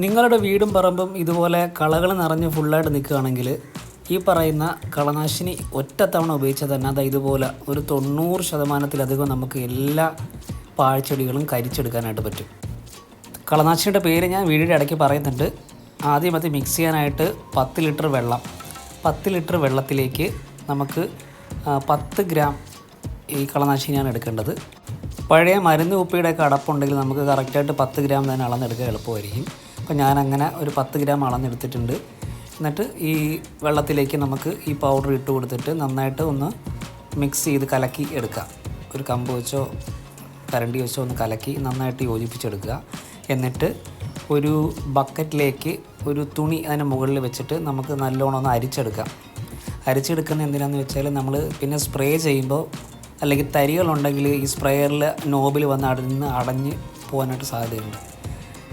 നിങ്ങളുടെ വീടും പറമ്പും ഇതുപോലെ കളകൾ നിറഞ്ഞ് ഫുള്ളായിട്ട് നിൽക്കുകയാണെങ്കിൽ ഈ പറയുന്ന കളനാശിനി ഒറ്റത്തവണ ഉപയോഗിച്ചാൽ തന്നെ അത് ഇതുപോലെ ഒരു 90% നമുക്ക് എല്ലാ പാഴ്ചെടികളും കരിച്ചെടുക്കാനായിട്ട് പറ്റും. കളനാശിനിയുടെ പേര് ഞാൻ വീടിൻ്റെ ഇടയ്ക്ക് പറയുന്നുണ്ട്. ആദ്യം അത് മിക്സ് ചെയ്യാനായിട്ട് 10 ലിറ്റർ വെള്ളം, 10 ലിറ്റർ വെള്ളത്തിലേക്ക് നമുക്ക് 10 ഗ്രാം ഈ കളനാശിനിയാണ് എടുക്കേണ്ടത്. പഴയ മരുന്ന് കുപ്പിയുടെയൊക്കെ അടപ്പുണ്ടെങ്കിൽ നമുക്ക് കറക്റ്റായിട്ട് 10 ഗ്രാം തന്നെ അളന്നെടുക്കാൻ എളുപ്പമായിരിക്കും. അപ്പോൾ ഞാനങ്ങനെ ഒരു 10 ഗ്രാം അളന്നെടുത്തിട്ടുണ്ട്. എന്നിട്ട് ഈ വെള്ളത്തിലേക്ക് നമുക്ക് ഈ പൗഡർ ഇട്ട് കൊടുത്തിട്ട് നന്നായിട്ട് ഒന്ന് മിക്സ് ചെയ്ത് കലക്കി എടുക്കുക. ഒരു കമ്പ് വെച്ചോ കരണ്ടി വെച്ചോ ഒന്ന് കലക്കി നന്നായിട്ട് യോജിപ്പിച്ചെടുക്കുക. എന്നിട്ട് ഒരു ബക്കറ്റിലേക്ക് ഒരു തുണി അതിന് മുകളിൽ വെച്ചിട്ട് നമുക്ക് നല്ലോണം ഒന്ന് അരിച്ചെടുക്കാം. അരിച്ചെടുക്കുന്നത് എന്തിനാണെന്ന് വെച്ചാൽ നമ്മൾ പിന്നെ സ്പ്രേ ചെയ്യുമ്പോൾ അല്ലെങ്കിൽ തരികളുണ്ടെങ്കിൽ ഈ സ്പ്രേയറിൽ നോബിൽ വന്ന് അടഞ്ഞ് പോകാനായിട്ട് സാധ്യതയുണ്ട്.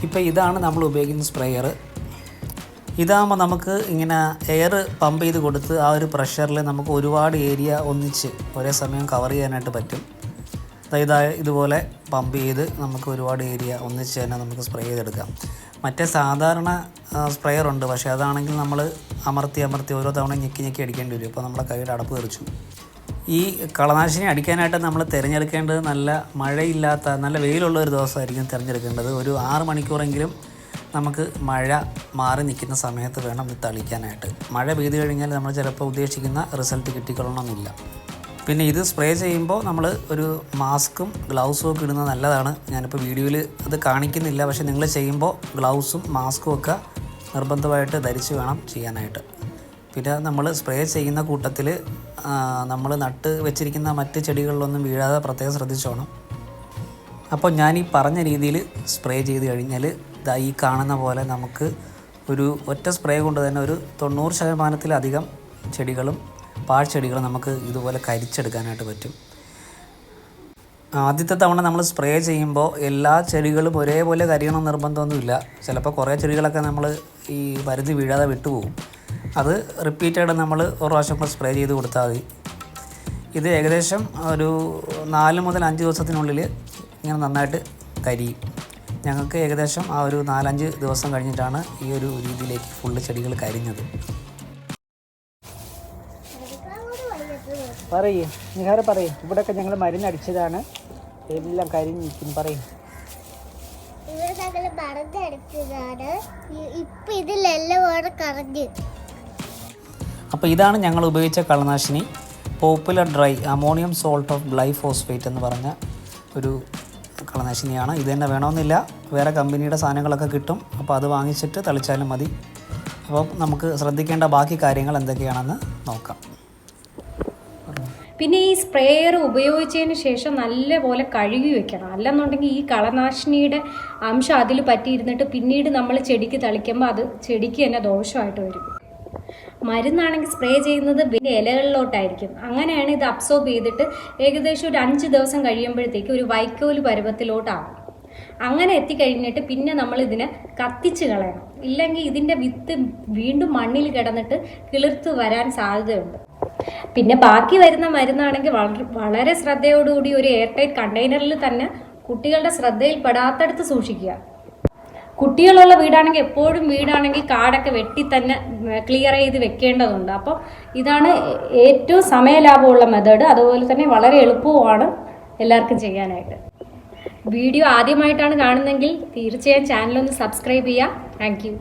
ഇപ്പോൾ ഇതാണ് നമ്മൾ ഉപയോഗിക്കുന്ന സ്പ്രേയർ. ഇതാകുമ്പോൾ നമുക്ക് ഇങ്ങനെ എയർ പമ്പ് ചെയ്ത് കൊടുത്ത് ആ ഒരു പ്രഷറിൽ നമുക്ക് ഒരുപാട് ഏരിയ ഒന്നിച്ച് ഒരേ സമയം കവർ ചെയ്യാനായിട്ട് പറ്റും. അതായത് ഇതുപോലെ പമ്പ് ചെയ്ത് നമുക്ക് ഒരുപാട് ഏരിയ ഒന്നിച്ച് തന്നെ നമുക്ക് സ്പ്രേ ചെയ്തെടുക്കാം. മറ്റേ സാധാരണ സ്പ്രേയർ ഉണ്ട്, പക്ഷേ അതാണെങ്കിൽ നമ്മൾ അമർത്തി ഓരോ തവണ ഞെക്കി അടിക്കേണ്ടി വരും. അപ്പോൾ നമ്മുടെ കൈയുടെ അടപ്പ് തെറിച്ചു. ഈ കളനാശിനി അടിക്കാനായിട്ട് നമ്മൾ തിരഞ്ഞെടുക്കേണ്ടത് നല്ല മഴയില്ലാത്ത നല്ല വെയിലുള്ള ഒരു ദിവസമായിരിക്കും തിരഞ്ഞെടുക്കേണ്ടത്. ഒരു 6 മണിക്കൂറെങ്കിലും നമുക്ക് മഴ മാറി നിൽക്കുന്ന സമയത്ത് വേണം ഇത് തളിക്കാനായിട്ട്. മഴ പെയ്തു കഴിഞ്ഞാൽ നമ്മൾ ചിലപ്പോൾ ഉദ്ദേശിക്കുന്ന റിസൾട്ട് കിട്ടിക്കൊള്ളണമെന്നില്ല. പിന്നെ ഇത് സ്പ്രേ ചെയ്യുമ്പോൾ നമ്മൾ ഒരു മാസ്കും ഗ്ലൗസും ഒക്കെ ഇടുന്നത് നല്ലതാണ്. ഞാനിപ്പോൾ വീഡിയോയിൽ അത് കാണിക്കുന്നില്ല, പക്ഷേ നിങ്ങൾ ചെയ്യുമ്പോൾ ഗ്ലൗസും മാസ്കും ഒക്കെ നിർബന്ധമായിട്ട് ധരിച്ച് വേണം ചെയ്യാനായിട്ട്. പിന്നെ നമ്മൾ സ്പ്രേ ചെയ്യുന്ന കൂട്ടത്തിൽ നമ്മൾ നട്ട് വെച്ചിരിക്കുന്ന മറ്റ് ചെടികളിലൊന്നും വീഴാതെ പ്രത്യേകം ശ്രദ്ധിച്ചോണം. അപ്പോൾ ഞാൻ ഈ പറഞ്ഞ രീതിയിൽ സ്പ്രേ ചെയ്ത് കഴിഞ്ഞാൽ ഈ കാണുന്ന പോലെ നമുക്ക് ഒരു ഒറ്റ സ്പ്രേ കൊണ്ട് തന്നെ ഒരു 90%-ലധികം ചെടികളും പാഴ്ചെടികളും നമുക്ക് ഇതുപോലെ കരിച്ചെടുക്കാനായിട്ട് പറ്റും. ആദ്യത്തെ തവണ നമ്മൾ സ്പ്രേ ചെയ്യുമ്പോൾ എല്ലാ ചെടികളും ഒരേപോലെ കരിയണം നിർബന്ധമൊന്നുമില്ല. ചിലപ്പോൾ കുറേ ചെടികളൊക്കെ നമ്മൾ ഈ മരുന്ന് വീഴാതെ വിട്ടുപോകും. അത് റിപ്പീറ്റായിട്ട് നമ്മൾ ഒരു പ്രാവശ്യം സ്പ്രേ ചെയ്ത് കൊടുത്താൽ മതി. ഇത് ഏകദേശം ഒരു 4 മുതൽ 5 ദിവസത്തിനുള്ളിൽ ഇങ്ങനെ നന്നായിട്ട് കരിയും. ഞങ്ങൾക്ക് ഏകദേശം ആ ഒരു 4-5 ദിവസം കഴിഞ്ഞിട്ടാണ് ഈ ഒരു രീതിയിലേക്ക് ഫുള്ള് ചെടികൾ കരിഞ്ഞത്. പറയേ നിഹാര പറയേ, ഇവിടെയൊക്കെ ഞങ്ങൾ മരുന്നടിച്ചതാണ്, എല്ലാം കരിഞ്ഞിരിക്കും. പറയും അപ്പോൾ ഇതാണ് ഞങ്ങൾ ഉപയോഗിച്ച കളനാശിനി. Popular dry ammonium salt of glyphosate എന്ന് പറഞ്ഞ ഒരു കളനാശിനിയാണ്. ഇത് തന്നെ വേണമെന്നില്ല, വേറെ കമ്പനിയുടെ സാധനങ്ങളൊക്കെ കിട്ടും. അപ്പോൾ അത് വാങ്ങിച്ചിട്ട് തളിച്ചാലും മതി. അപ്പോൾ നമുക്ക് ശ്രദ്ധിക്കേണ്ട ബാക്കി കാര്യങ്ങൾ എന്തൊക്കെയാണെന്ന് നോക്കാം. പിന്നെ ഈ സ്പ്രേയർ ഉപയോഗിച്ചതിന് ശേഷം നല്ലപോലെ കഴുകി വെക്കണം. അല്ലെന്നുണ്ടെങ്കിൽ ഈ കളനാശിനിയുടെ അംശം അതിൽ പറ്റിയിരുന്നിട്ട് പിന്നീട് നമ്മൾ ചെടിക്ക് തളിക്കുമ്പോൾ അത് ചെടിക്ക് തന്നെ ദോഷമായിട്ട് വരും. മരുന്നാണെങ്കിൽ സ്പ്രേ ചെയ്യുന്നത് പിന്നെ ഇലകളിലോട്ടായിരിക്കും. അങ്ങനെയാണ് ഇത് അബ്സോർബ് ചെയ്തിട്ട് ഏകദേശം ഒരു 5 ദിവസം കഴിയുമ്പോഴത്തേക്ക് ഒരു വൈക്കോല് പരുവത്തിലോട്ടാകും. അങ്ങനെ എത്തിക്കഴിഞ്ഞിട്ട് പിന്നെ നമ്മൾ ഇതിനെ കത്തിച്ച് കളയണം. ഇല്ലെങ്കിൽ ഇതിൻ്റെ വിത്ത് വീണ്ടും മണ്ണിൽ കിടന്നിട്ട് കിളിർത്ത് വരാൻ സാധ്യതയുണ്ട്. പിന്നെ ബാക്കി വരുന്ന മരുന്നാണെങ്കിൽ വളരെ ശ്രദ്ധയോടുകൂടി ഒരു എയർ ടൈറ്റ് കണ്ടെയ്നറിൽ തന്നെ കുട്ടികളുടെ ശ്രദ്ധയിൽപ്പെടാത്തടുത്ത് സൂക്ഷിക്കുക. കുട്ടികളുള്ള വീടാണെങ്കിൽ എപ്പോഴും വീടാണെങ്കിൽ കാടൊക്കെ വെട്ടി തന്നെ ക്ലിയർ ചെയ്ത് വെക്കേണ്ടതുണ്ട്. അപ്പം ഇതാണ് ഏറ്റവും സമയലാഭമുള്ള മെത്തേഡ്. അതുപോലെ തന്നെ വളരെ എളുപ്പവുമാണ് എല്ലാവർക്കും ചെയ്യാനായിട്ട്. വീഡിയോ ആദ്യമായിട്ടാണ് കാണുന്നതെങ്കിൽ തീർച്ചയായും ചാനലൊന്ന് സബ്സ്ക്രൈബ് ചെയ്യുക. Thank you.